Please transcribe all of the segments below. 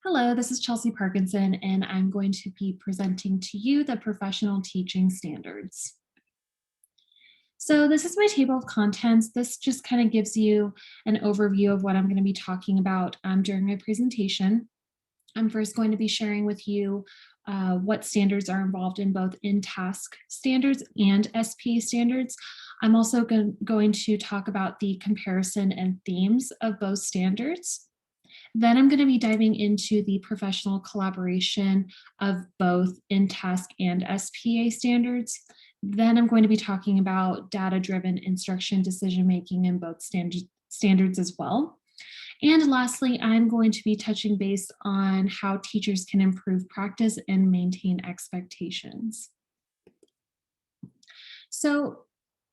Hello, this is Chelsea Parkinson, and I'm going to be presenting to you the professional teaching standards. So this is my table of contents. This just kind of gives you an overview of what I'm going to be talking about during my presentation. I'm first going to be sharing with you what standards are involved in both in-task standards and SPA standards. I'm also going to talk about the comparison and themes of both standards. Then I'm going to be diving into the professional collaboration of both in-task and SPA standards. Then I'm going to be talking about data-driven instruction decision-making in both standards as well. And lastly, I'm going to be touching base on how teachers can improve practice and maintain expectations. So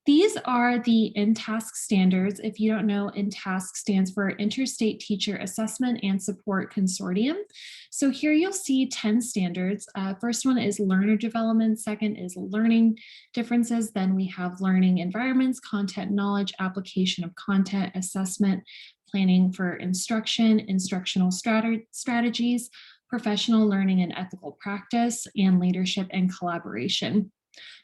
these are the in-task standards. If you don't know, in-task stands for Interstate Teacher Assessment and Support Consortium. So here you'll see 10 standards. First one is learner development. Second is learning differences. Then we have learning environments, content knowledge, application of content, assessment, planning for instruction, instructional strategies, professional learning and ethical practice, and leadership and collaboration.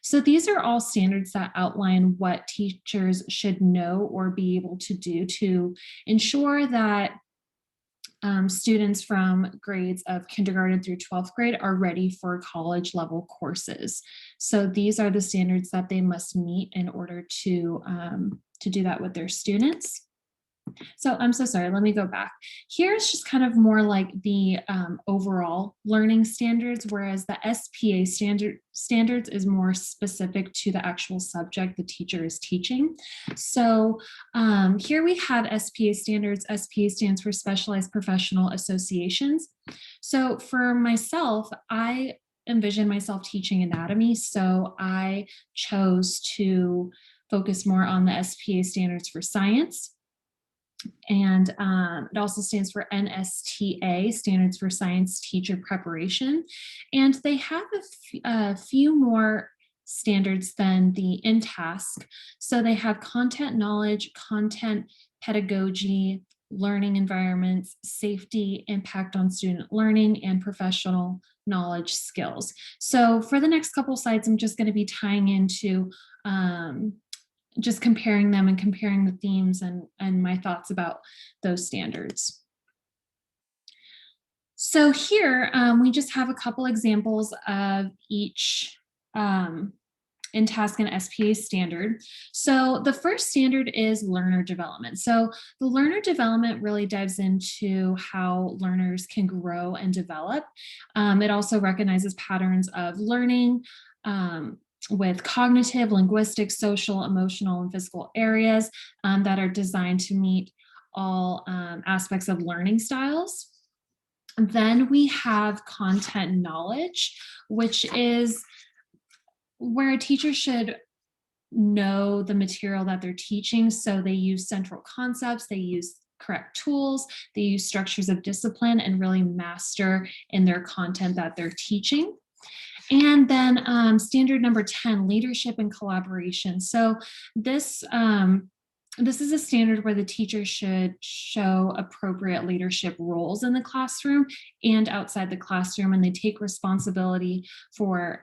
So these are all standards that outline what teachers should know or be able to do to ensure that students from grades of kindergarten through 12th grade are ready for college level courses. So these are the standards that they must meet in order to do that with their students. So I'm so sorry, let me go back. Here's just kind of more like the overall learning standards, whereas the SPA standards is more specific to the actual subject the teacher is teaching. So here we have SPA standards. SPA stands for Specialized Professional Associations. So for myself, I envision myself teaching anatomy, so I chose to focus more on the SPA standards for science. And it also stands for NSTA, Standards for Science Teacher Preparation. And they have a few more standards than the in-task. So they have content knowledge, content pedagogy, learning environments, safety, impact on student learning, and professional knowledge skills. So for the next couple slides, I'm just going to be tying into just comparing them and comparing the themes and my thoughts about those standards. So here we just have a couple examples of each in-task and SPA standard. So the first standard is learner development. So the learner development really dives into how learners can grow and develop. It also recognizes patterns of learning, with cognitive, linguistic, social, emotional, and physical areas that are designed to meet all aspects of learning styles. Then we have content knowledge, which is where a teacher should know the material that they're teaching. So they use central concepts, they use correct tools, they use structures of discipline, and really master in their content that they're teaching. And then standard number 10, leadership and collaboration. So this is a standard where the teacher should show appropriate leadership roles in the classroom and outside the classroom, and they take responsibility for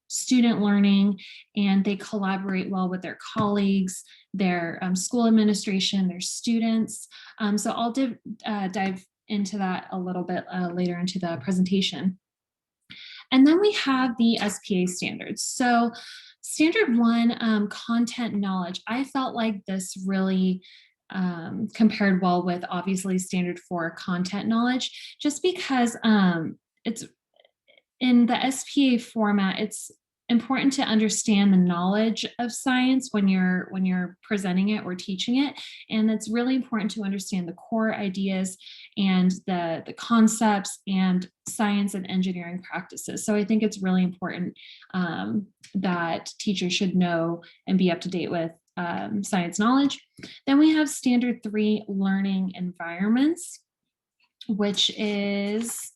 student learning, and they collaborate well with their colleagues, their school administration, their students. So I'll dive into that a little bit later into the presentation. And then we have the SPA standards. So standard 1, content knowledge. I felt like this really compared well with obviously standard 4, content knowledge, just because it's in the SPA format, it's important to understand the knowledge of science when you're presenting it or teaching it. And it's really important to understand the core ideas and the concepts and science and engineering practices. So I think it's really important that teachers should know and be up to date with science knowledge. Then we have standard 3, learning environments, which is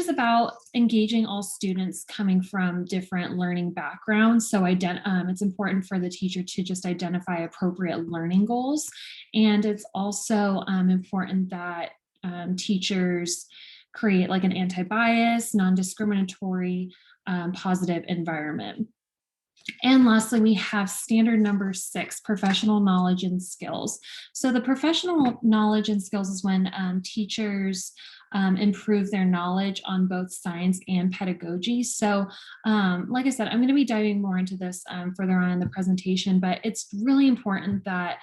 about engaging all students coming from different learning backgrounds. So it's important for the teacher to just identify appropriate learning goals. And it's also important that teachers create like an anti-bias, non-discriminatory, positive environment. And lastly, we have standard number 6, professional knowledge and skills. So the professional knowledge and skills is when teachers improve their knowledge on both science and pedagogy. So like I said, I'm going to be diving more into this further on in the presentation, but it's really important that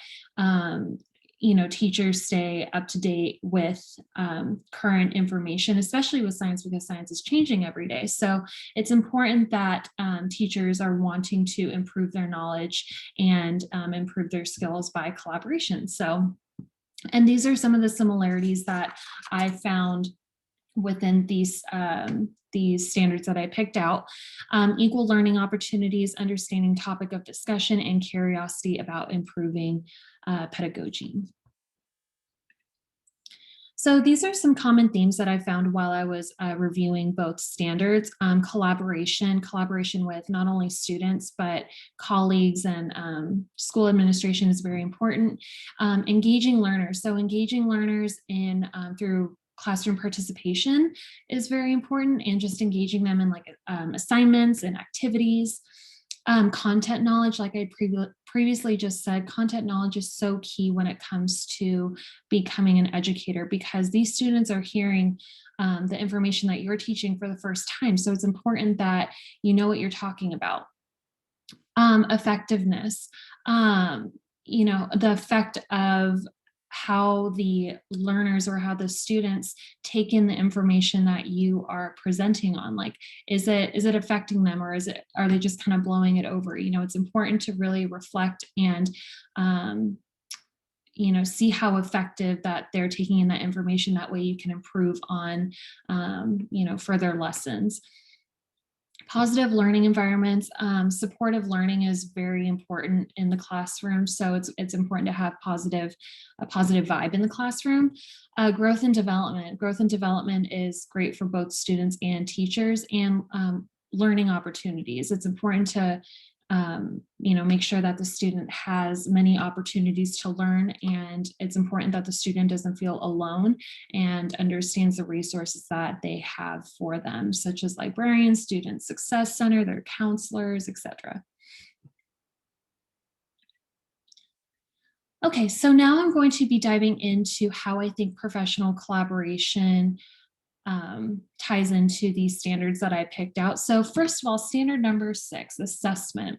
teachers stay up to date with current information, especially with science, because science is changing every day. So it's important that teachers are wanting to improve their knowledge and improve their skills by collaboration. So, and these are some of the similarities that I found within these standards that I picked out. Equal learning opportunities, understanding topic of discussion, and curiosity about improving pedagogy. So these are some common themes that I found while I was reviewing both standards. Collaboration with not only students, but colleagues and school administration is very important. Engaging learners. So engaging learners in through classroom participation is very important, and just engaging them in like assignments and activities. Content knowledge, like I previously just said, content knowledge is so key when it comes to becoming an educator, because these students are hearing the information that you're teaching for the first time. So it's important that you know what you're talking about. Effectiveness, the effect of how the learners or how the students take in the information that you are presenting on. Like, is it affecting them, or are they just kind of blowing it over? It's important to really reflect and see how effective that they're taking in that information. That way you can improve on further lessons. Positive learning environments. Supportive learning is very important in the classroom. So it's important to have a positive vibe in the classroom. Growth and development. Growth and development is great for both students and teachers, and learning opportunities. It's important to make sure that the student has many opportunities to learn, and it's important that the student doesn't feel alone and understands the resources that they have for them, such as librarians, student success center, their counselors, etc. Okay, so now I'm going to be diving into how I think professional collaboration ties into these standards that I picked out. So first of all, standard number 6, assessment.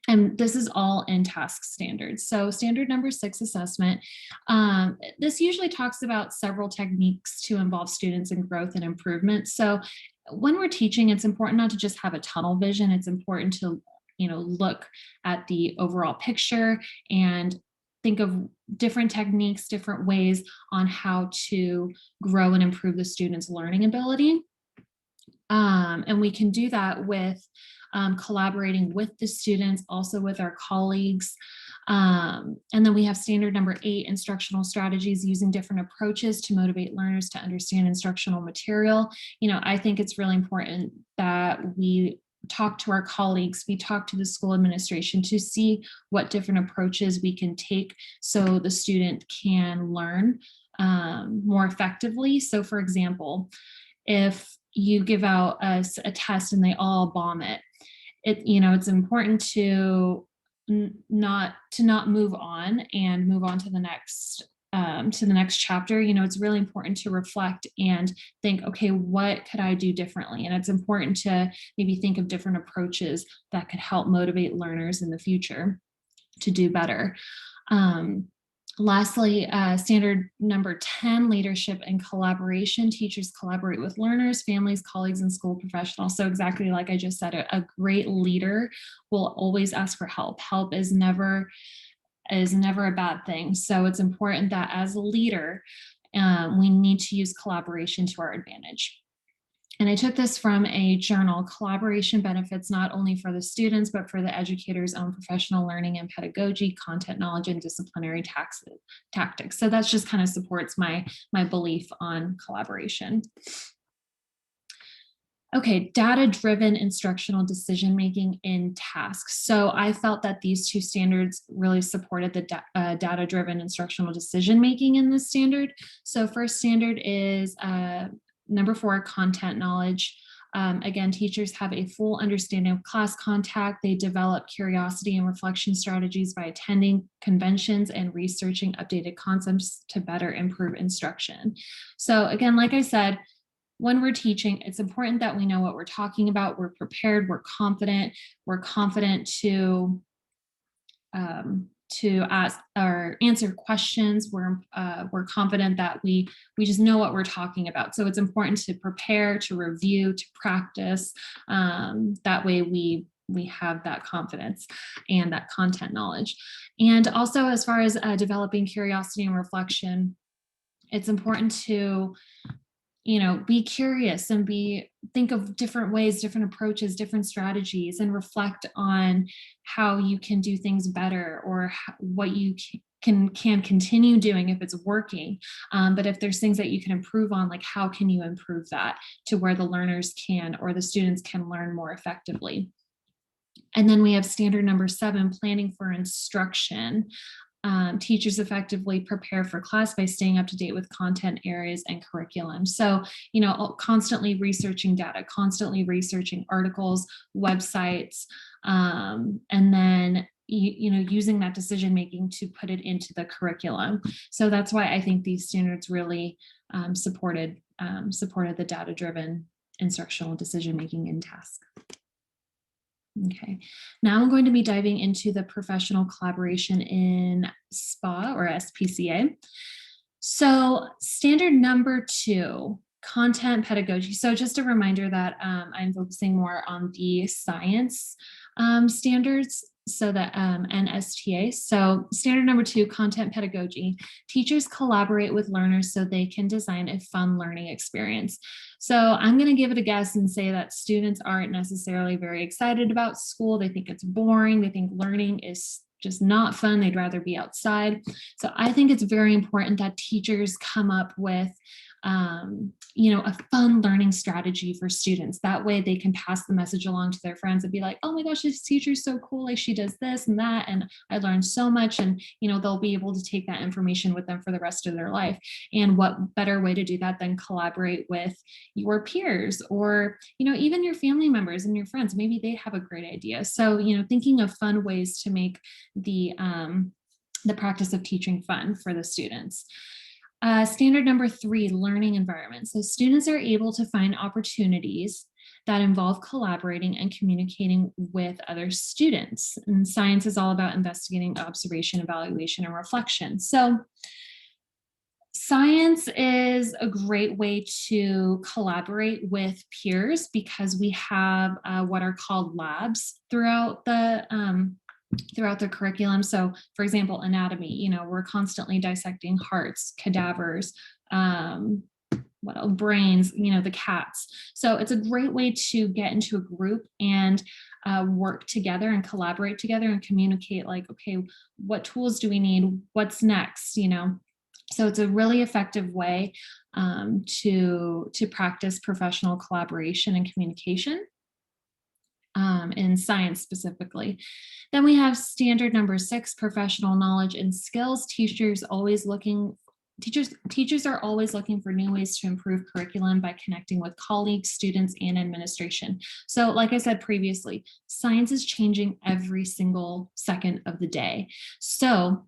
And this is all in task standards. So standard number 6, assessment. This usually talks about several techniques to involve students in growth and improvement. So when we're teaching, it's important not to just have a tunnel vision. It's important to look at the overall picture and think of different techniques, different ways on how to grow and improve the student's learning ability. And we can do that with collaborating with the students, also with our colleagues. And then we have standard number 8, instructional strategies, using different approaches to motivate learners to understand instructional material. I think it's really important that we talk to our colleagues, we talk to the school administration to see what different approaches we can take so the student can learn more effectively. So for example, if you give out a test and they all bomb it, it's important to not move on and move on to the next chapter. It's really important to reflect and think, okay, what could I do differently? And it's important to maybe think of different approaches that could help motivate learners in the future to do better. Lastly, standard number 10, leadership and collaboration. Teachers collaborate with learners, families, colleagues, and school professionals. So exactly like I just said, a great leader will always ask for help. Help is never a bad thing. So it's important that as a leader, we need to use collaboration to our advantage. And I took this from a journal. Collaboration benefits not only for the students, but for the educator's own professional learning and pedagogy, content knowledge, and disciplinary tactics. So that just kind of supports my belief on collaboration. Okay, data-driven instructional decision-making in tasks. So I felt that these 2 standards really supported the data-driven instructional decision-making in this standard. So first standard is Number 4, content knowledge. Again, teachers have a full understanding of class contact. They develop curiosity and reflection strategies by attending conventions and researching updated concepts to better improve instruction. So again, like I said, when we're teaching, it's important that we know what we're talking about. We're prepared, we're confident to ask or answer questions. We're confident that we just know what we're talking about. So it's important to prepare, to review, to practice. That way we have that confidence and that content knowledge. And also, as far as developing curiosity and reflection, it's important to be curious and think of different ways, different approaches, different strategies, and reflect on how you can do things better, or what you can continue doing if it's working. But if there's things that you can improve on, like how can you improve that to where the learners can, or the students can learn more effectively. And then we have standard number 7, planning for instruction. Teachers effectively prepare for class by staying up to date with content areas and curriculum. So, constantly researching data, constantly researching articles, websites, and then using that decision making to put it into the curriculum. So that's why I think these standards really supported the data-driven instructional decision making in task. Okay, now I'm going to be diving into the professional collaboration in SPA or SPCA. So standard number 2, content pedagogy. So just a reminder that I'm focusing more on the science standards, so that NSTA. So standard number 2, content pedagogy. Teachers collaborate with learners so they can design a fun learning experience. So I'm going to give it a guess and say that students aren't necessarily very excited about school. They think it's boring. They think learning is just not fun. They'd rather be outside. So I think it's very important that teachers come up with a fun learning strategy for students. That way they can pass the message along to their friends and be like, oh my gosh, this teacher's so cool. Like, she does this and that, and I learned so much. And, they'll be able to take that information with them for the rest of their life. And what better way to do that than collaborate with your peers, or, even your family members and your friends. Maybe they have a great idea. So, thinking of fun ways to make the practice of teaching fun for the students. Standard number 3, learning environment. So students are able to find opportunities that involve collaborating and communicating with other students. And science is all about investigating, observation, evaluation, and reflection. So science is a great way to collaborate with peers because we have what are called labs throughout the curriculum. So for example, anatomy, we're constantly dissecting hearts, cadavers, what else? Brains, the cats. So it's a great way to get into a group and work together and collaborate together and communicate, like, okay, what tools do we need? What's next? So it's a really effective way to practice professional collaboration and communication. In science specifically. Then we have standard number 6, professional knowledge and skills. Teachers are always looking for new ways to improve curriculum by connecting with colleagues, students, and administration. So like I said previously, science is changing every single second of the day. So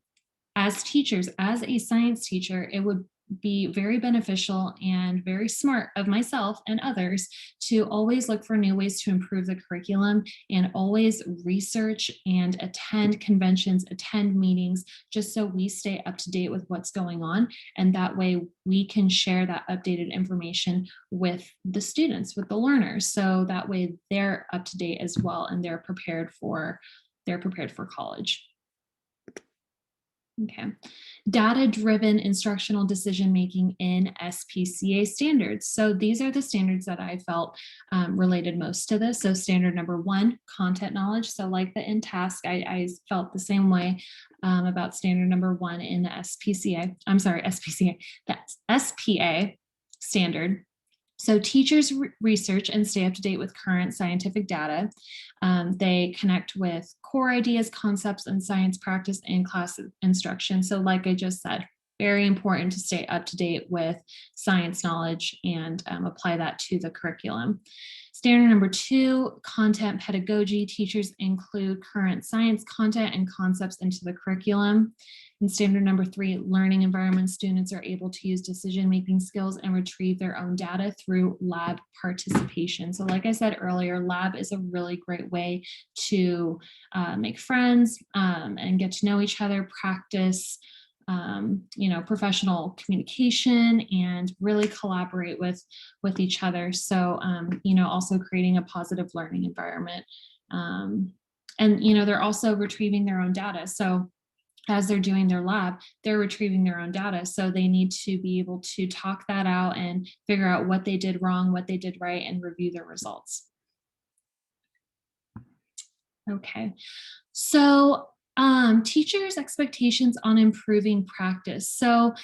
as teachers, as a science teacher, it would be very beneficial and very smart of myself and others to always look for new ways to improve the curriculum, and always research and attend conventions, attend meetings, just so we stay up to date with what's going on. And that way we can share that updated information with the students, with the learners. So that way they're up to date as well, and they're prepared for college. Okay. Data-driven instructional decision-making in SPCA standards. So these are the standards that I felt related most to this. So standard number 1, content knowledge. So like the in task, I felt the same way about standard number 1 in the SPCA. I'm sorry, SPCA. That's SPA standard. So teachers research and stay up to date with current scientific data. They connect with core ideas, concepts, and science practice in class instruction. So like I just said, very important to stay up to date with science knowledge and apply that to the curriculum. Standard number 2, content pedagogy. Teachers include current science content and concepts into the curriculum. And standard number 3, learning environment. Students are able to use decision-making skills and retrieve their own data through lab participation. So like I said earlier, lab is a really great way to make friends and get to know each other, practice professional communication, and really collaborate with each other. So, also creating a positive learning environment. And, they're also retrieving their own data. So as they're doing their lab, they're retrieving their own data. So they need to be able to talk that out and figure out what they did wrong, what they did right, and review their results. Okay, so teachers' expectations on improving practice. So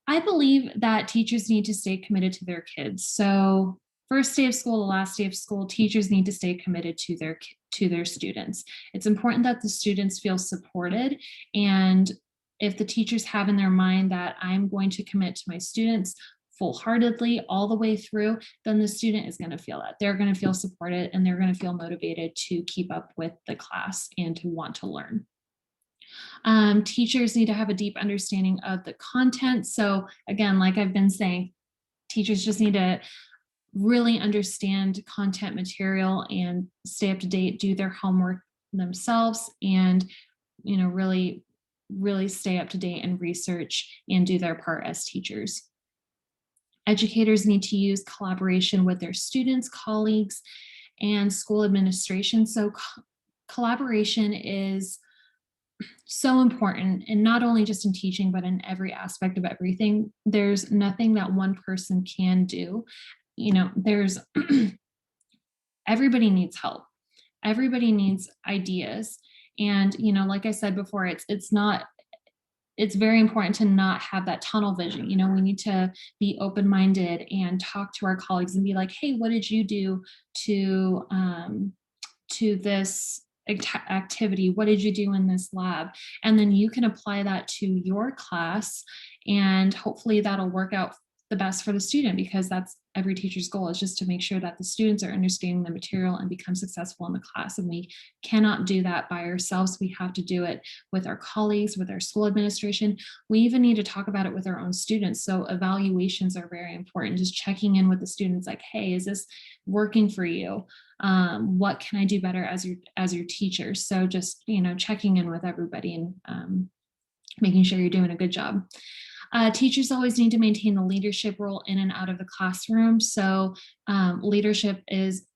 I believe that teachers need to stay committed to their kids. So first day of school, the last day of school, teachers need to stay committed to their students. It's important that the students feel supported, and if the teachers have in their mind that I'm going to commit to my students full-heartedly all the way through, then the student is going to feel that. They're going to feel supported, and they're going to feel motivated to keep up with the class and to want to learn. Teachers need to have a deep understanding of the content. So again, like I've been saying, teachers just need to really understand content material and stay up to date, do their homework themselves, and really stay up to date and research and do their part as teachers. Educators need to use collaboration with their students, colleagues, and school administration. So collaboration is so important, and not only just in teaching, but in every aspect of everything. There's nothing that one person can do. There's everybody needs help. Everybody needs ideas. And, like I said before, it's very important to not have that tunnel vision. We need to be open-minded and talk to our colleagues and be like, hey, what did you do to this activity? What did you do in this lab? And then you can apply that to your class, and hopefully that'll work out the best for the student, because that's every teacher's goal, is just to make sure that the students are understanding the material and become successful in the class. And we cannot do that by ourselves. We have to do it with our colleagues, with our school administration. We even need to talk about it with our own students. So evaluations are very important. Just checking in with the students, like, hey, is this working for you? What can I do better as your teacher? So just, checking in with everybody and making sure you're doing a good job. Teachers always need to maintain the leadership role in and out of the classroom. So leadership is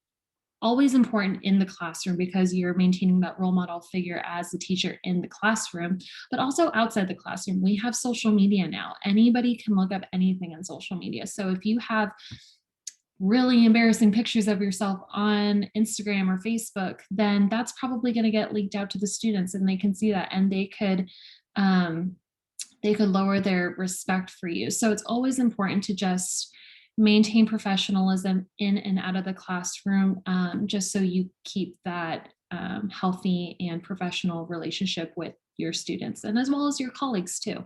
always important in the classroom, because you're maintaining that role model figure as the teacher in the classroom, but also outside the classroom. We have social media now. Anybody can look up anything on social media. So if you have really embarrassing pictures of yourself on Instagram or Facebook, then that's probably going to get leaked out to the students, and they can see that, and they could lower their respect for you. So it's always important to just maintain professionalism in and out of the classroom, just so you keep that healthy and professional relationship with your students, and as well as your colleagues too.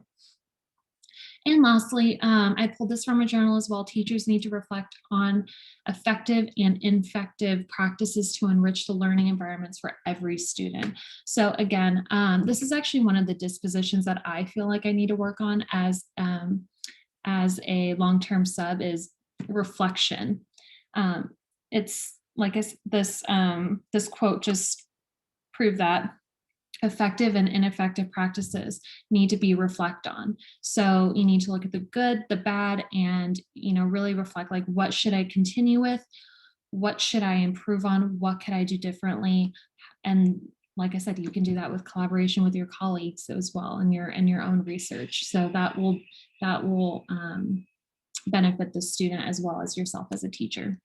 And lastly, I pulled this from a journal as well. Teachers need to reflect on effective and ineffective practices to enrich the learning environments for every student. So again, this is actually one of the dispositions that I feel like I need to work on as a long-term sub, is reflection. It's like this quote just proved that effective and ineffective practices need to be reflected on. So you need to look at the good, the bad, and really reflect, like, what should I continue with? What should I improve on? What could I do differently? And like I said, you can do that with collaboration with your colleagues as well, and your own research. So that will benefit the student as well as yourself as a teacher.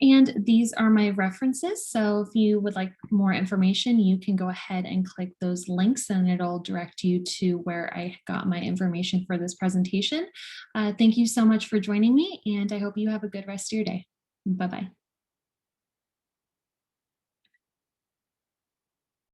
And these are my references. So if you would like more information, you can go ahead and click those links, and it'll direct you to where I got my information for this presentation. Thank you so much for joining me, and I hope you have a good rest of your day. Bye-bye.